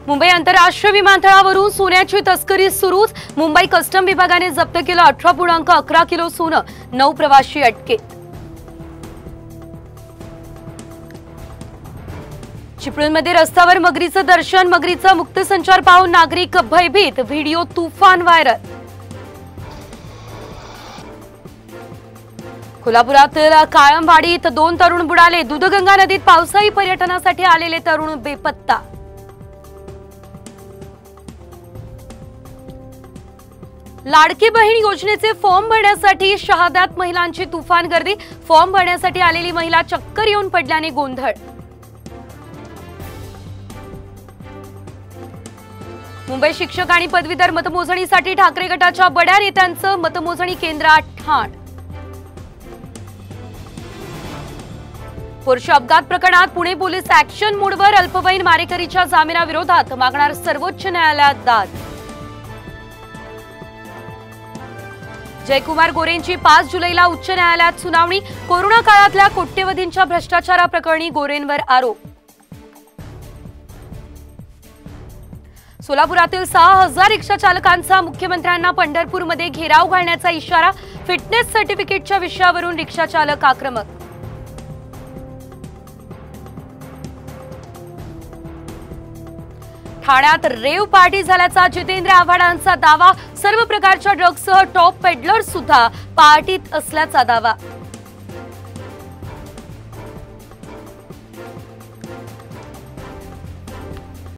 मुंबई आंतरराष्ट्रीय विमानतळावरून सोन्याची तस्करी सुरूच। मुंबई कस्टम विभागाने जप्त केलं 18.11 किलो सोनं। 9 प्रवासी अटकेत। चिपळूणमध्ये रस्त्यावर मगरीचं दर्शन, मगरीचा मुक्त संचार पाहून नागरिक भयभीत। व्हिडिओ तुफान व्हायरल। कोल्हापुरातील काळंबवाडीत 2 तरुण बुडाले। दूधगंगा नदीत पावसाळी पर्यटनासाठी आलेले तरुण बेपत्ता। लाडकी बहीण योजनेचे फॉर्म भरण्यासाठी शहाद्यात महिलांची तुफान गर्दी। फॉर्म भरण्यासाठी आलेली महिला चक्कर येऊन पडल्याने गोंधळ। मुंबई शिक्षक आणि पदवीधर मतमोजणीसाठी ठाकरे गटाच्या बड्या नेत्यांचं मतमोजणी केंद्रात ठाण। पोर्शे अपघात प्रकरणात पुणे पोलीस ऍक्शन मोडवर। अल्पवयीन मारेकरीच्या जामिनाविरोधात मागणार सर्वोच्च न्यायालयात दाद। जयकुमार गोरेंची 5 जुलैला उच्च न्यायालयात सुनावणी। कोरोना काळातल्या कोट्यवधींच्या भ्रष्टाचाराप्रकरणी गोरेंवर आरोप। सोलापुरातील 6000 रिक्षा चालकांचा मुख्यमंत्र्यांना पंढरपूरमध्ये घेराव घालण्याचा इशारा। फिटनेस सर्टिफिकेटच्या विषयावरून रिक्षा चालक आक्रमक। ठाण्यात रेव पार्टी झाल्याचा जितेंद्र आव्हाडांचा दावा। सर्व प्रकारच्या ड्रग्जसह टॉप पेडलर सुद्धा पार्टीत असल्याचा दावा।